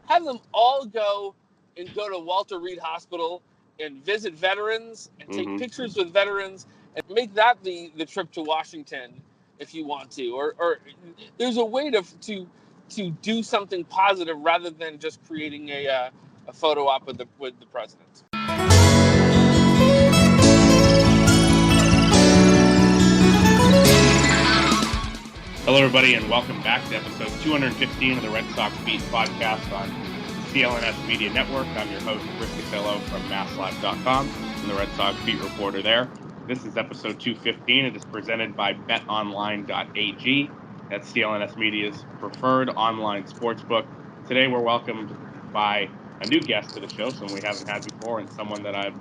have them all go to Walter Reed Hospital and visit veterans and take pictures with veterans and make that the trip to Washington if you want to. Or there's a way to do something positive rather than just creating a photo op with the president. Hello, everybody, and welcome back to episode 215 of the Red Sox Beat podcast on the CLNS Media Network. I'm your host, Rick Cotillo from MassLive.com. I'm the Red Sox beat reporter there. This is episode 215. It is presented by betonline.ag. That's CLNS Media's preferred online sportsbook. Today, we're welcomed by a new guest to the show, someone we haven't had before, and someone that I've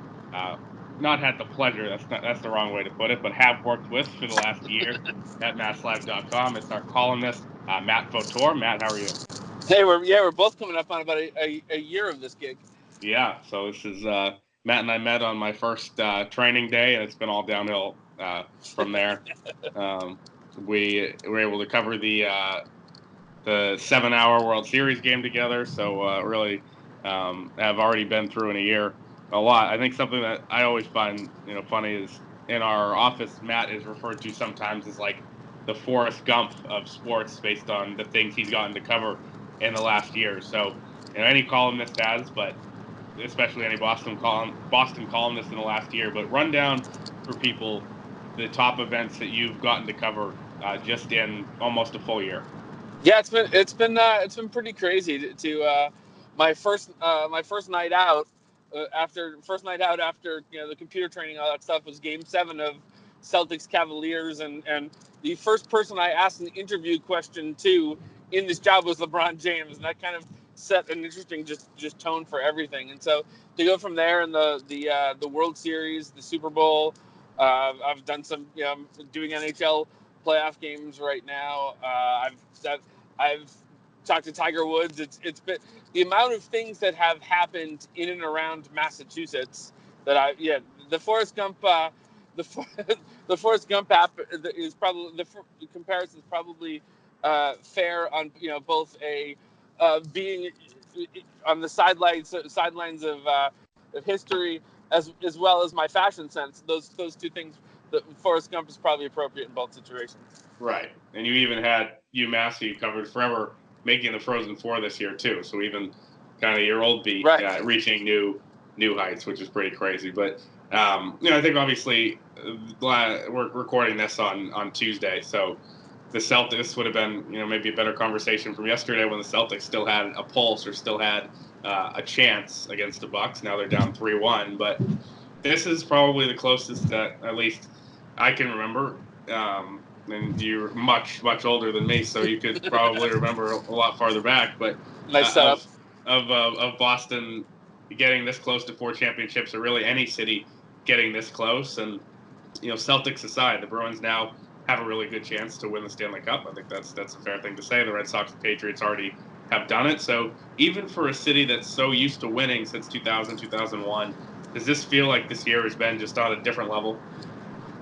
not had the pleasure, that's the wrong way to put it, but have worked with for the last year at MassLive.com. It's our columnist, Matt Vautour. Matt, how are you? Hey, we're both coming up on about a year of this gig. Yeah, so this is Matt and I met on my first training day, and it's been all downhill from there. We were able to cover the 7-hour World Series game together, so really have already been through in a year a lot. I think something that I always find funny is in our office, Matt is referred to sometimes as like the Forrest Gump of sports based on the things he's gotten to cover in the last year. So any columnist has, but especially any Boston columnist in the last year. But run down for people the top events that you've gotten to cover just in almost a full year. Yeah, it's been pretty crazy to my first night out after the computer training, all that stuff was Game 7 of Celtics Cavaliers, and the first person I asked an interview question to in this job was LeBron James, and that kind of set an interesting just tone for everything. And so to go from there in the World Series, the Super Bowl, I've done some I'm doing NHL playoff games right now. I've talked to Tiger Woods. It's been the amount of things that have happened in and around Massachusetts that the Forrest Gump the Forrest Gump app is probably the comparison is probably fair on both a being on the sidelines of history as well as my fashion sense. Those two things. The Forrest Gump is probably appropriate in both situations. Right, and you even had UMass, who you covered forever, making the Frozen Four this year too. So even kind of your old beat reaching new heights, which is pretty crazy. But I think obviously we're recording this on Tuesday, so the Celtics would have been maybe a better conversation from yesterday when the Celtics still had a pulse or still had a chance against the Bucks. Now they're down 3-1, but this is probably the closest that at least I can remember. And you're much older than me, so you could probably remember a lot farther back. But nice setup of Boston getting this close to 4 championships, or really any city getting this close. And Celtics aside, the Bruins now have a really good chance to win the Stanley Cup. I think that's a fair thing to say. The Red Sox and Patriots already have done it. So even for a city that's so used to winning since 2000, 2001, does this feel like this year has been just on a different level?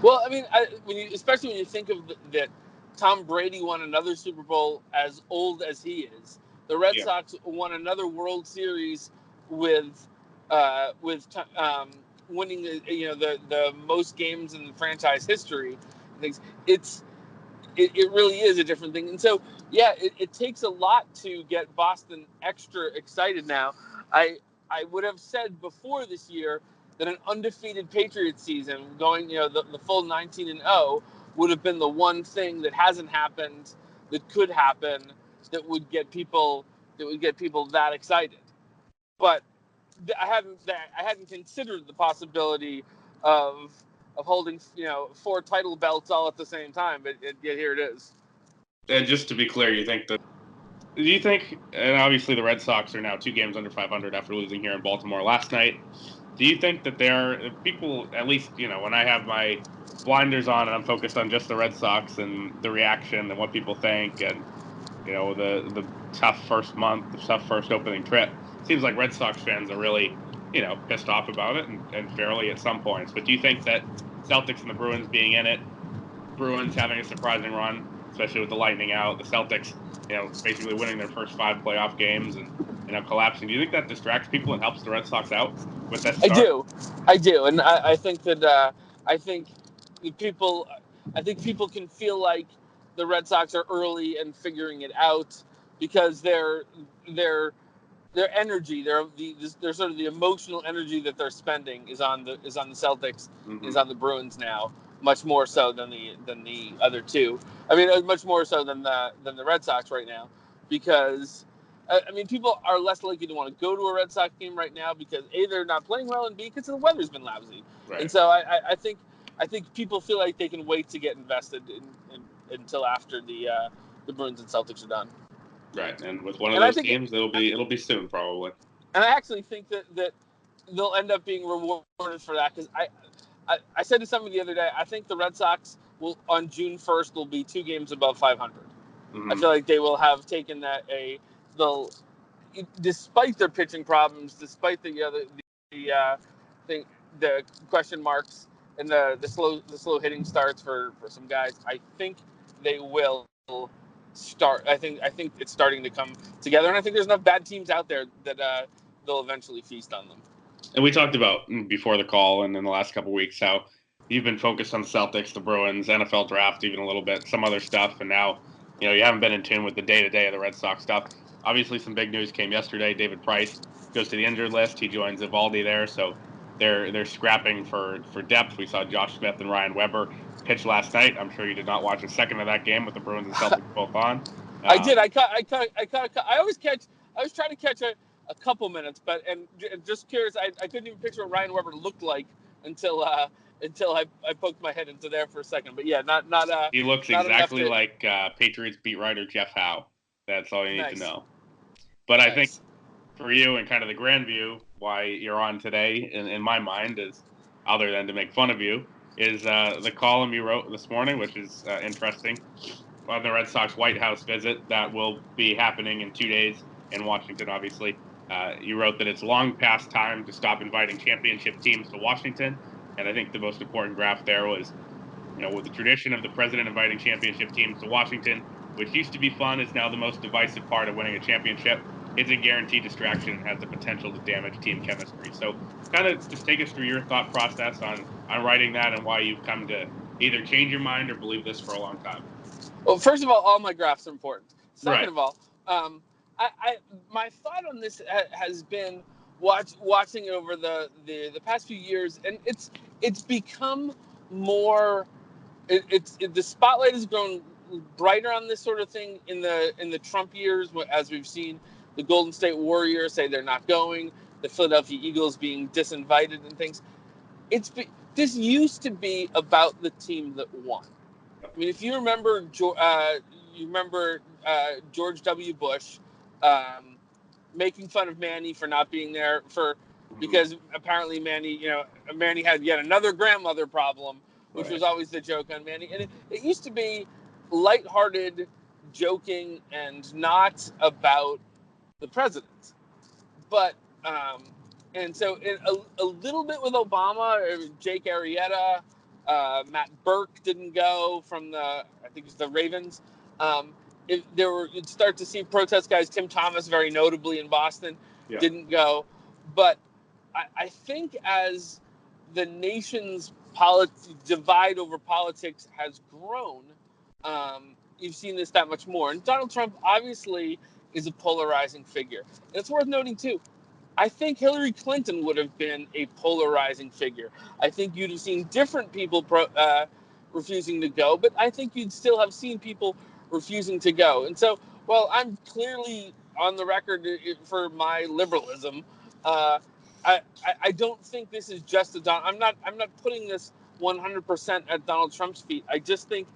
Well, I mean, especially when you think of that Tom Brady won another Super Bowl as old as he is. The Red Sox won another World Series with winning the most games in the franchise history. It really is a different thing. And so, it takes a lot to get Boston extra excited now. I would have said before this year that an undefeated Patriots season, going the full 19-0, would have been the one thing that hasn't happened that could happen that would get people that excited. But I hadn't considered the possibility of holding 4 title belts all at the same time, but yet here it is. And just to be clear, do you think, and obviously the Red Sox are now 2 games under 500 after losing here in Baltimore last night, do you think that there are people, at least, when I have my blinders on and I'm focused on just the Red Sox and the reaction and what people think and, the tough first month, the tough first opening trip, it seems like Red Sox fans are really, pissed off about it and fairly at some points. But do you think that Celtics and the Bruins being in it, Bruins having a surprising run, especially with the Lightning out, the Celtics, basically winning their first 5 playoff games and collapsing. Do you think that distracts people and helps the Red Sox out with that start? I do, and I think that I think people can feel like the Red Sox are early and figuring it out because their energy, their sort of the emotional energy that they're spending is on the Celtics, is on the Bruins now, much more so than the other two. I mean, much more so than the Red Sox right now, because I mean, people are less likely to want to go to a Red Sox game right now because A, they're not playing well, and B, because the weather's been lousy. Right. And so I think people feel like they can wait to get invested until after the Bruins and Celtics are done. Right, and with one of those teams, it'll be soon probably. And I actually think that they'll end up being rewarded for that, because I said to somebody the other day, I think the Red Sox will on June 1st will be 2 games above 500. I feel like they will have taken that they'll, despite their pitching problems, despite the question marks and the slow hitting starts for some guys, I think they will start. I think it's starting to come together, and I think there's enough bad teams out there that they'll eventually feast on them. And we talked about before the call and in the last couple of weeks how you've been focused on the Celtics, the Bruins, NFL draft, even a little bit, some other stuff, and now you haven't been in tune with the day-to-day of the Red Sox stuff. Obviously, some big news came yesterday. David Price goes to the injured list. He joins Eovaldi there, so they're scrapping for depth. We saw Josh Smith and Ryan Weber pitch last night. I'm sure you did not watch a second of that game with the Bruins and Celtics both on. I did. I always catch. I was trying to catch a couple minutes, but just curious. I couldn't even picture what Ryan Weber looked like until I poked my head into there for a second. But yeah, not. He looks exactly like Patriots beat writer Jeff Howe. That's all you need to know. But I think for you and kind of the grand view, why you're on today, in my mind, is other than to make fun of you, is the column you wrote this morning, which is interesting, on the Red Sox White House visit that will be happening in 2 days in Washington, obviously. You wrote that it's long past time to stop inviting championship teams to Washington. And I think the most important graph there was, with the tradition of the president inviting championship teams to Washington, which used to be fun, is now the most divisive part of winning a championship. It's a guaranteed distraction and has the potential to damage team chemistry. So kind of just take us through your thought process on writing that and why you've come to either change your mind or believe this for a long time. Well, first of all my graphs are important. Second of all, my thought on this has been watching over the past few years, and it's become more. The spotlight has grown brighter on this sort of thing in the Trump years, as we've seen the Golden State Warriors say they're not going, the Philadelphia Eagles being disinvited and things. This used to be about the team that won. I mean, if you remember, George W. Bush making fun of Manny for not being there because apparently Manny had yet another grandmother problem, which was always the joke on Manny. And it used to be lighthearted, joking, and not about the president. But and so a little bit with Obama, Jake Arrieta, Matt Burke didn't go from I think it's the Ravens. You'd start to see protest guys. Tim Thomas, very notably in Boston, didn't go. But I think as the nation's divide over politics has grown, you've seen this that much more. And Donald Trump obviously is a polarizing figure. And it's worth noting too, I think Hillary Clinton would have been a polarizing figure. I think you'd have seen different people refusing to go, but I think you'd still have seen people refusing to go. And so, while I'm clearly on the record for my liberalism, I don't think this is just I'm not putting this 100% at Donald Trump's feet. I just think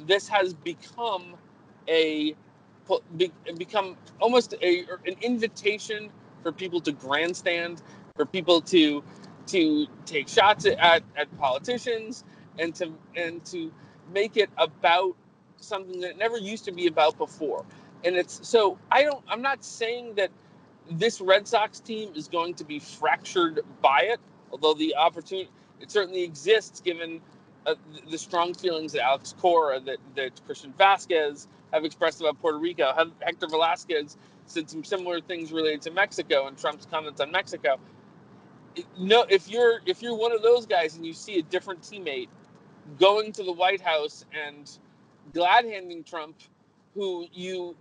this has become almost an invitation for people to grandstand, for people to take shots at politicians, and to make it about something that it never used to be about before. And I'm not saying that this Red Sox team is going to be fractured by it, although the opportunity, it certainly exists given the strong feelings that Alex Cora, that Christian Vasquez have expressed about Puerto Rico. Hector Velasquez said some similar things related to Mexico and Trump's comments on Mexico. No, if you're one of those guys and you see a different teammate going to the White House and glad handing Trump, who you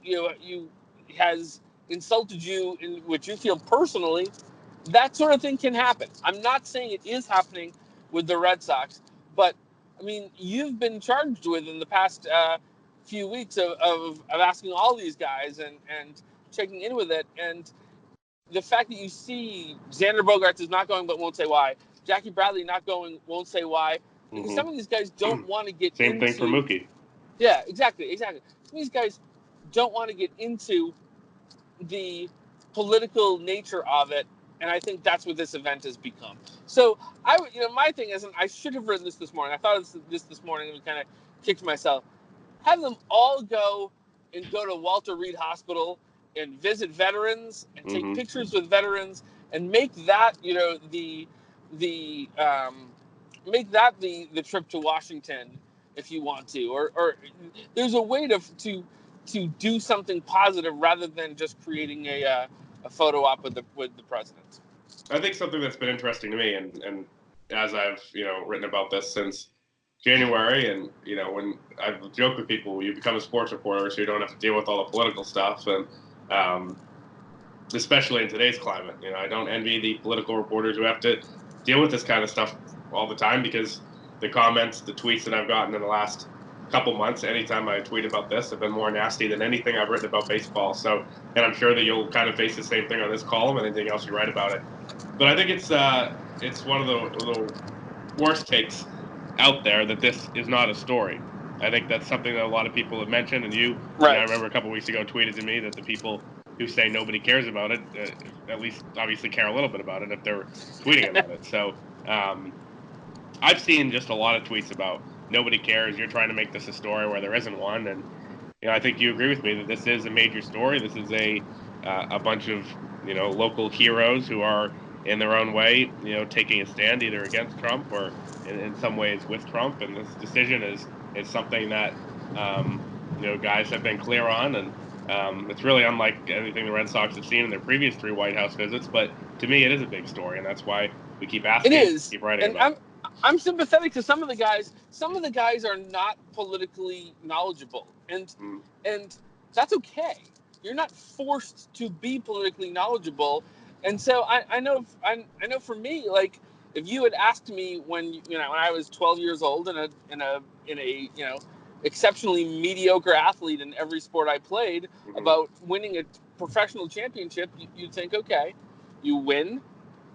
has insulted you in which you feel personally, that sort of thing can happen. I'm not saying it is happening with the Red Sox, but I mean, you've been charged with in the past few weeks of asking all these guys and checking in with it, and the fact that you see Xander Bogaerts is not going but won't say why, Jackie Bradley not going, won't say why, because some of these guys don't want to get Same thing for Mookie. Yeah, exactly. Some of these guys don't want to get into the political nature of it, and I think that's what this event has become. So my thing is, and I should have written this morning. I thought of this morning and kind of kicked myself. Have them all go to Walter Reed Hospital and visit veterans and take pictures with veterans and make that the trip to Washington if you want to, or there's a way to do something positive rather than just creating a photo op with the president. I think something that's been interesting to me, and as I've written about this since January, and when I've joked with people, you become a sports reporter so you don't have to deal with all the political stuff, and especially in today's climate, I don't envy the political reporters who have to deal with this kind of stuff all the time, because the comments, the tweets that I've gotten in the last couple months, anytime I tweet about this, have been more nasty than anything I've written about baseball. So, and I'm sure that you'll kind of face the same thing on this column and anything else you write about it. But I think it's one of the worst takes out there that this is not a story. I think that's something that a lot of people have mentioned, and right. I remember a couple weeks ago tweeted to me that the people who say nobody cares about it, at least obviously care a little bit about it if they're tweeting about it. So I've seen just a lot of tweets about nobody cares, you're trying to make this a story where there isn't one, and I think you agree with me that this is a major story. This is a bunch of local heroes who are in their own way, taking a stand either against Trump or in some ways with Trump, and this decision is something that guys have been clear on, and it's really unlike anything the Red Sox have seen in their previous 3 White House visits. But to me, it is a big story, and that's why we keep asking, it is. keep writing and about it. I'm sympathetic to some of the guys. Some of the guys are not politically knowledgeable, and that's okay. You're not forced to be politically knowledgeable, and so I know for me, like, if you had asked me when I was 12 years old and a exceptionally mediocre athlete in every sport I played about winning a professional championship, you'd think, okay, you win,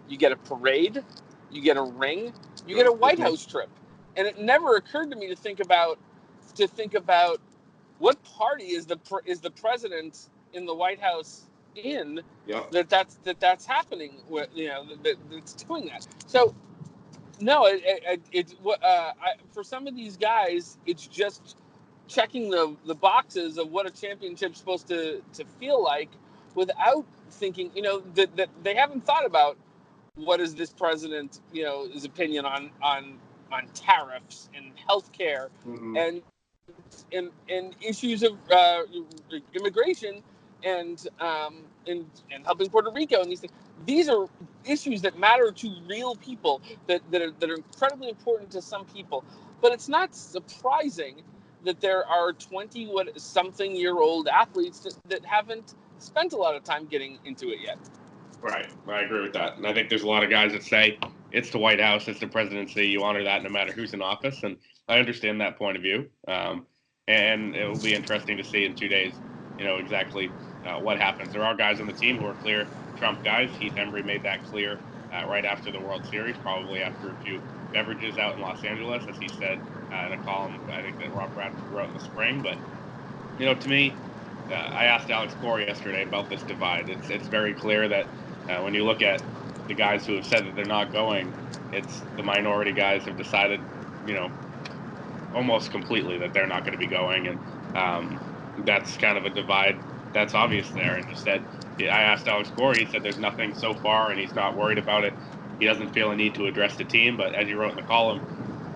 you get a parade, you get a ring, you get a White House trip. And it never occurred to me to think about what party is the president in the White House in, that's happening with, that's doing that. So no, for some of these guys, it's just checking the boxes of what a championship's supposed to feel like, without thinking, that they haven't thought about what is this president, his opinion on tariffs and healthcare and issues of immigration and helping Puerto Rico and these things. These are issues that matter to real people that are incredibly important to some people. But it's not surprising that there are 20-something-year-old athletes that haven't spent a lot of time getting into it yet. Right. I agree with that. And I think there's a lot of guys that say it's the White House, it's the presidency, you honor that no matter who's in office. And I understand that point of view. And it will be interesting to see in 2 days, exactly what happens. There are guys on the team who are clear Trump guys. Heath Embry made that clear right after the World Series, probably after a few beverages out in Los Angeles, as he said in a column I think that Rob Bradford wrote in the spring. But, to me, I asked Alex Cora yesterday about this divide. It's very clear that when you look at the guys who have said that they're not going, it's the minority guys have decided, almost completely that they're not going to be going, and that's kind of a divide that's obvious there. And he said, I asked Alex Cora, he said there's nothing so far, and he's not worried about it. He doesn't feel a need to address the team, but as you wrote in the column,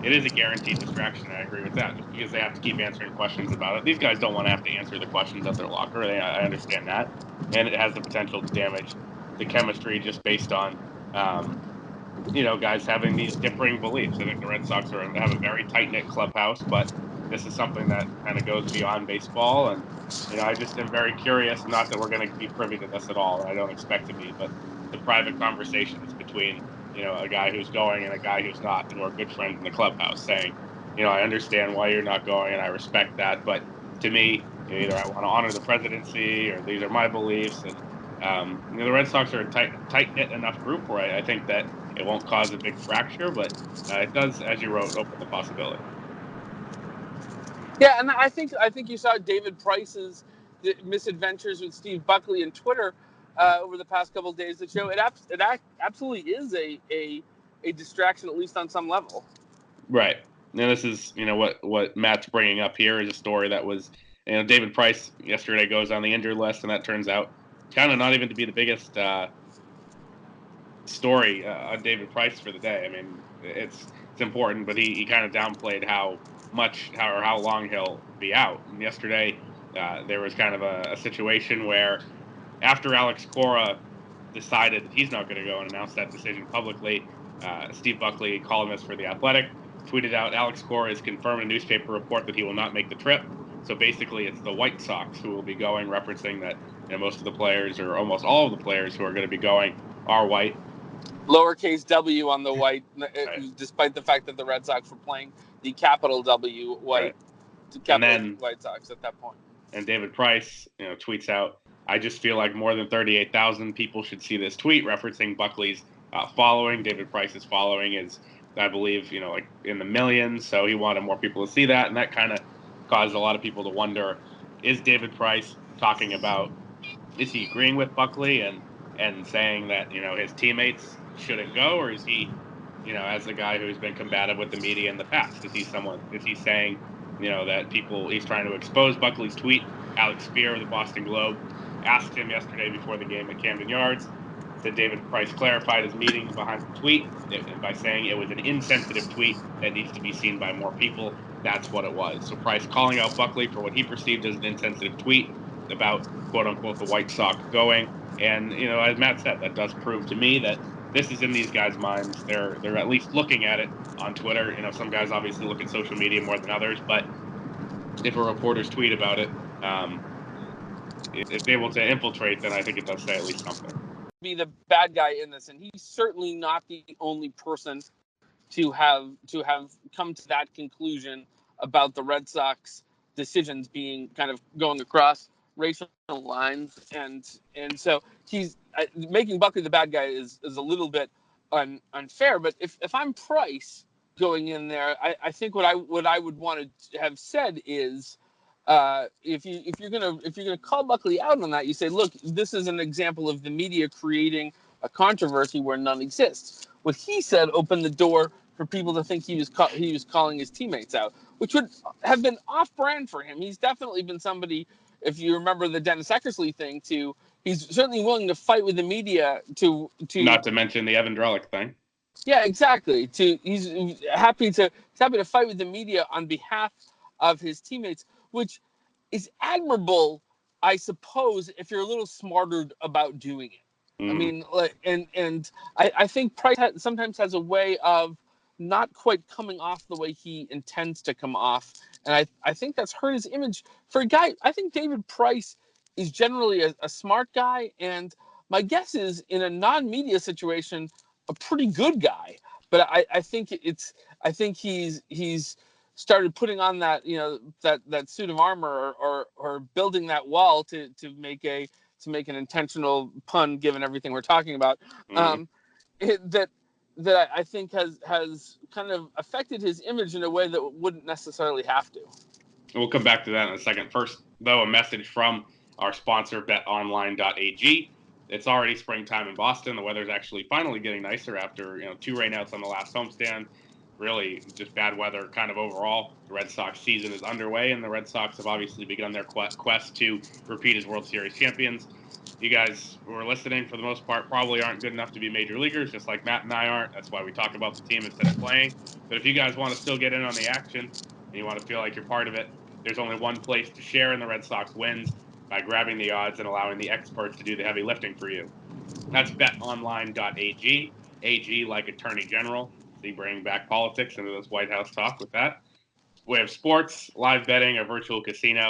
it is a guaranteed distraction. I agree with that, just because they have to keep answering questions about it. These guys don't want to have to answer the questions at their locker. I understand that. and it has the potential to damage the chemistry just based on, guys having these differing beliefs. I think the Red Sox have a very tight-knit clubhouse, but this is something that kind of goes beyond baseball. And, I just am very curious, not that we're going to be privy to this at all, and I don't expect to be, but the private conversations between, a guy who's going and a guy who's not, who are good friends in the clubhouse, saying, I understand why you're not going and I respect that, but to me, either I want to honor the presidency or these are my beliefs. And, the Red Sox are a tight-knit enough group where I think that it won't cause a big fracture, but it does, as you wrote, open the possibility. Yeah, and I think you saw David Price's misadventures with Steve Buckley and Twitter over the past couple of days that show it absolutely is a distraction, at least on some level. Right. Now this is what Matt's bringing up here is a story that was David Price yesterday goes on the injured list, and that turns out kind of not even to be the biggest story on David Price for the day. I mean, it's important, but he kind of downplayed how long he'll be out. And yesterday, there was kind of a situation where after Alex Cora decided that he's not going to go and announced that decision publicly, Steve Buckley, columnist for The Athletic, tweeted out Alex Cora has confirmed a newspaper report that he will not make the trip. So basically, it's the White Sox who will be going, referencing that most of the players or almost all of the players who are going to be going are white. Lowercase w on the white, right. Despite the fact that the Red Sox were playing the capital W white, right. capital White Sox at that point. And David Price, tweets out, I just feel like more than 38,000 people should see this tweet referencing Buckley's following. David Price's following is, I believe, like in the millions. So he wanted more people to see that. And that kind of caused a lot of people to wonder, is David Price talking about, is he agreeing with Buckley and saying that, his teammates shouldn't go? Or is he, as a guy who's been combative with the media in the past, is he saying, that he's trying to expose Buckley's tweet? Alex Spear of the Boston Globe asked him yesterday before the game at Camden Yards that David Price clarified his meaning behind the tweet by saying it was an insensitive tweet that needs to be seen by more people. That's what it was. So Price calling out Buckley for what he perceived as an insensitive tweet about, quote unquote, the White Sox going. And, as Matt said, that does prove to me that this is in these guys' minds. They're at least looking at it on Twitter. Some guys obviously look at social media more than others, but if a reporter's tweet about it, it's able to infiltrate, then I think it does say at least something. Be the bad guy in this, and he's certainly not the only person to have come to that conclusion about the Red Sox decisions being kind of going across racial lines, and so he's making Buckley the bad guy is a little bit unfair. But if I'm Price going in there, I think what I would want to have said is, if you're gonna call Buckley out on that, you say, look, this is an example of the media creating a controversy where none exists. What he said opened the door for people to think he was calling his teammates out, which would have been off-brand for him. He's definitely been somebody, if you remember the Dennis Eckersley thing, he's certainly willing to fight with the media to not to mention the Evan Drellick thing. Yeah, exactly. He's happy to fight with the media on behalf of his teammates, which is admirable, I suppose, if you're a little smarter about doing it. I mean, and I think Price sometimes has a way of not quite coming off the way he intends to come off, and I think that's hurt his image for a guy. I think David Price is generally a smart guy, and my guess is in a non-media situation, a pretty good guy. But I think he's started putting on that that suit of armor or building that wall to make an intentional pun, given everything we're talking about, that I think has kind of affected his image in a way that wouldn't necessarily have to. We'll come back to that in a second. First, though, a message from our sponsor, betonline.ag. It's already springtime in Boston. The weather's actually finally getting nicer after 2 rainouts on the last homestand. Really just bad weather kind of overall. The Red Sox season is underway, and the Red Sox have obviously begun their quest to repeat as World Series champions. You guys who are listening, for the most part, probably aren't good enough to be major leaguers, just like Matt and I aren't. That's why we talk about the team instead of playing. But if you guys want to still get in on the action and you want to feel like you're part of it, there's only one place to share in the Red Sox wins. by grabbing the odds and allowing the experts to do the heavy lifting for you. That's betonline.ag. AG like Attorney General. So you bring back politics into this White House talk with that. We have sports, live betting, a virtual casino,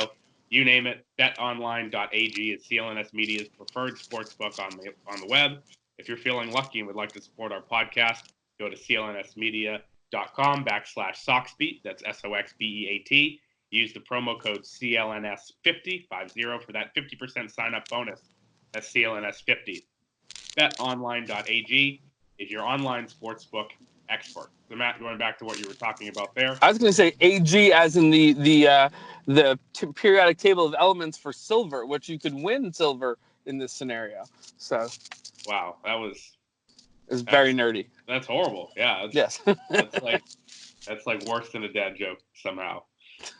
you name it. BetOnline.ag is CLNS Media's preferred sportsbook on the web. If you're feeling lucky and would like to support our podcast, go to clnsmedia.com/SoxBeat. That's SOXBEAT. Use the promo code CLNS50 for that 50% sign up bonus. That's CLNS50. BetOnline.ag is your online sportsbook expert. So Matt, going back to what you were talking about there. I was going to say AG as in the periodic table of elements for silver, which you could win silver in this scenario. So, wow, that's very nerdy. That's horrible. Yeah. Yes. that's like worse than a dad joke somehow.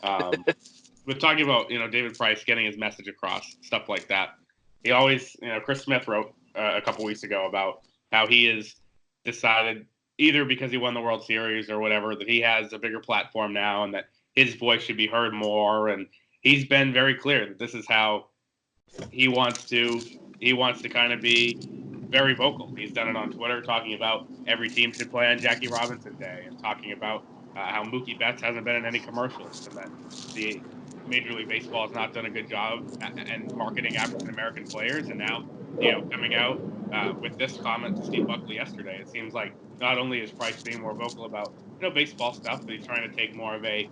But talking about David Price getting his message across, stuff like that. He always Chris Smith wrote a couple weeks ago about how he has decided, either because he won the World Series or whatever, that he has a bigger platform now and that his voice should be heard more. And he's been very clear that this is how he wants to kind of be very vocal. He's done it on Twitter, talking about every team should play on Jackie Robinson Day, and talking about how Mookie Betts hasn't been in any commercials, and that the Major League Baseball has not done a good job and marketing African American players. And now, coming out with this comment to Steve Buckley yesterday, it seems like not only is Price being more vocal about baseball stuff, but he's trying to take more of a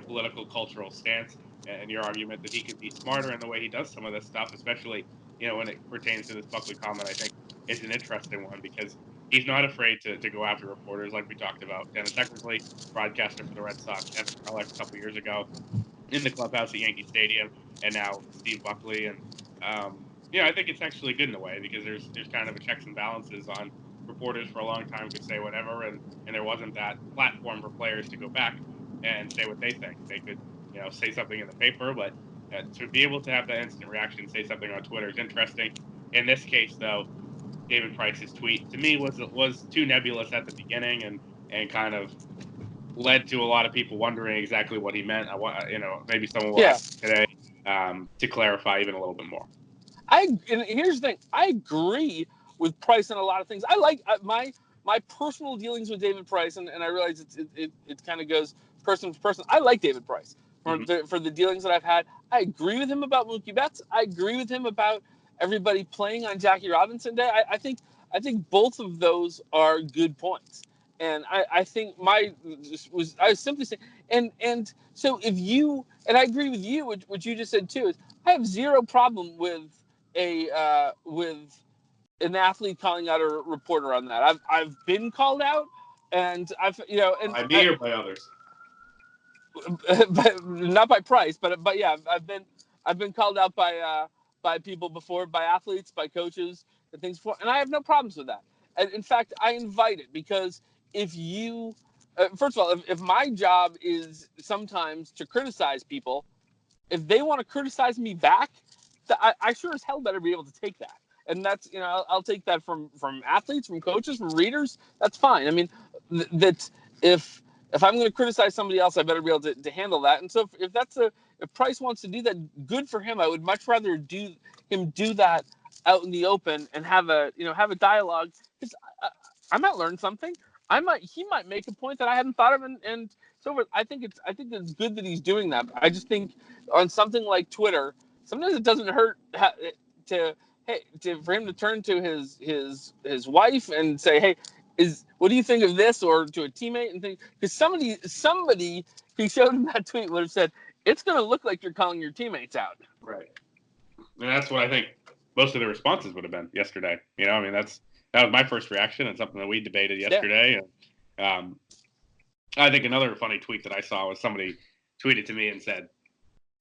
political, cultural stance. And your argument that he could be smarter in the way he does some of this stuff, especially when it pertains to this Buckley comment, I think is an interesting one, because he's not afraid to go after reporters, like we talked about. Dennis Eckersley, broadcaster for the Red Sox, Evan Krelek a couple years ago in the clubhouse at Yankee Stadium, and now Steve Buckley. And I think it's actually good in a way, because there's kind of a checks and balances on reporters. For a long time could say whatever, and there wasn't that platform for players to go back and say what they think. They could say something in the paper, but to be able to have that instant reaction, say something on Twitter, is interesting. In this case, though, David Price's tweet to me was too nebulous at the beginning, and kind of led to a lot of people wondering exactly what he meant. I want maybe someone will ask today to clarify even a little bit more. And here's the thing: I agree with Price on a lot of things. I like my personal dealings with David Price, and I realize it kind of goes person to person. I like David Price for the dealings that I've had. I agree with him about Mookie Betts. I agree with him about everybody playing on Jackie Robinson Day. I think both of those are good points. And I think I was simply saying, and so if you, and I agree with you, what you just said too, is I have zero problem with with an athlete calling out a reporter on that. I've been called out, and by me or by others, but not by Price, but yeah, I've been called out by people before, by athletes, by coaches, and things before, and I have no problems with that. And in fact, I invite it, because if you, first of all, if my job is sometimes to criticize people, if they want to criticize me back, I sure as hell better be able to take that. And that's, I'll take that from athletes, from coaches, from readers. That's fine. I mean, that if I'm going to criticize somebody else, I better be able to handle that. And so if Price wants to do that, good for him. I would much rather do that out in the open and have a dialogue, because I might learn something. He might make a point that I hadn't thought of, and so I think it's good that he's doing that. I just think on something like Twitter, sometimes it doesn't hurt for him to turn to his wife and say, hey, what do you think of this, or to a teammate, and think, because somebody who showed him that tweet would have said, it's going to look like you're calling your teammates out. Right. And that's what I think most of the responses would have been yesterday. That was my first reaction, and something that we debated yesterday. Yeah. And I think another funny tweet that I saw was somebody tweeted to me and said,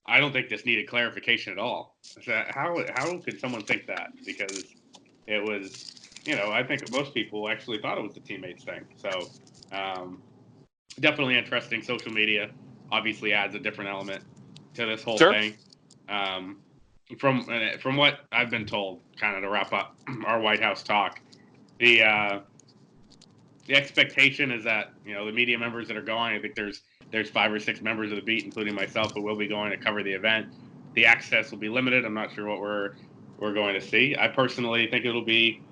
I don't think this needed clarification at all. I said, how could someone think that? Because it was, I think most people actually thought it was the teammates thing. So definitely interesting. Social media obviously adds a different element to this whole thing. From what I've been told, kind of to wrap up our White House talk, the expectation is that the media members that are going, I think there's 5 or 6 members of the beat, including myself, who will be going to cover the event. the access will be limited. I'm not sure what we're going to see. I personally think it'll be,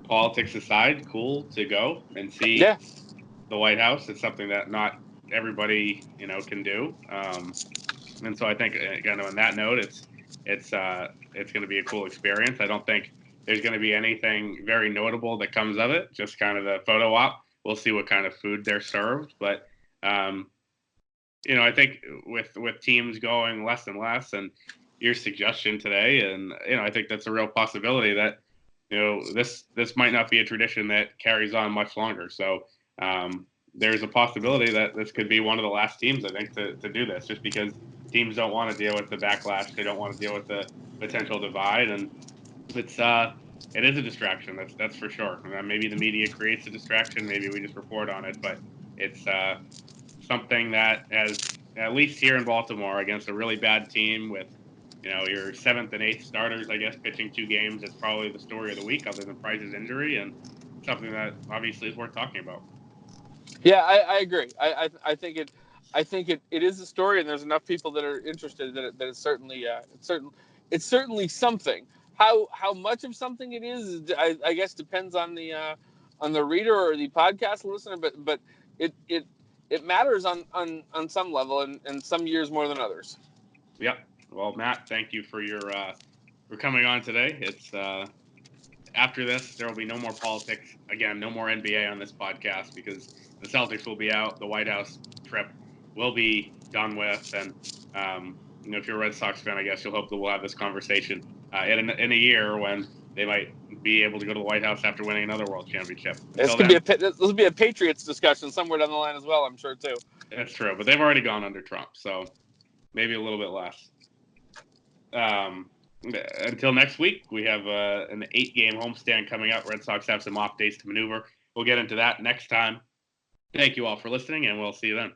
politics aside, cool to go and see the White House. It's something that not everybody, can do. And so I think, again, on that note, it's going to be a cool experience. I don't think there's going to be anything very notable that comes of it. Just kind of the photo op. We'll see what kind of food they're served, but I think with teams going less and less, and your suggestion today, and I think that's a real possibility that this might not be a tradition that carries on much longer. So there's a possibility that this could be one of the last teams, I think, to do this, just because teams don't want to deal with the backlash. They don't want to deal with the potential divide, and it is a distraction. That's for sure. Maybe the media creates a distraction. Maybe we just report on it, but it's something that has, at least here in Baltimore, against a really bad team with your 7th and 8th starters, I guess, pitching 2 games. It's probably the story of the week, other than Price's injury, and something that obviously is worth talking about. Yeah, I agree. I think it is a story, and there's enough people that are interested that it's certainly it's certainly something. How much of something it is, I guess, depends on the reader or the podcast listener. But it matters on some level, and some years more than others. Yep. Well, Matt, thank you for for coming on today. It's after this, there will be no more politics. Again, no more NBA on this podcast, because the Celtics will be out. The White House trip will be done with. And, if you're a Red Sox fan, I guess you'll hope that we'll have this conversation in a year when they might be able to go to the White House after winning another World Championship. This will be a Patriots discussion somewhere down the line as well, I'm sure, too. That's true. But they've already gone under Trump, so maybe a little bit less. Until next week, we have an 8-game homestand coming up. Red Sox have some off days to maneuver. We'll get into that next time. Thank you all for listening, and we'll see you then.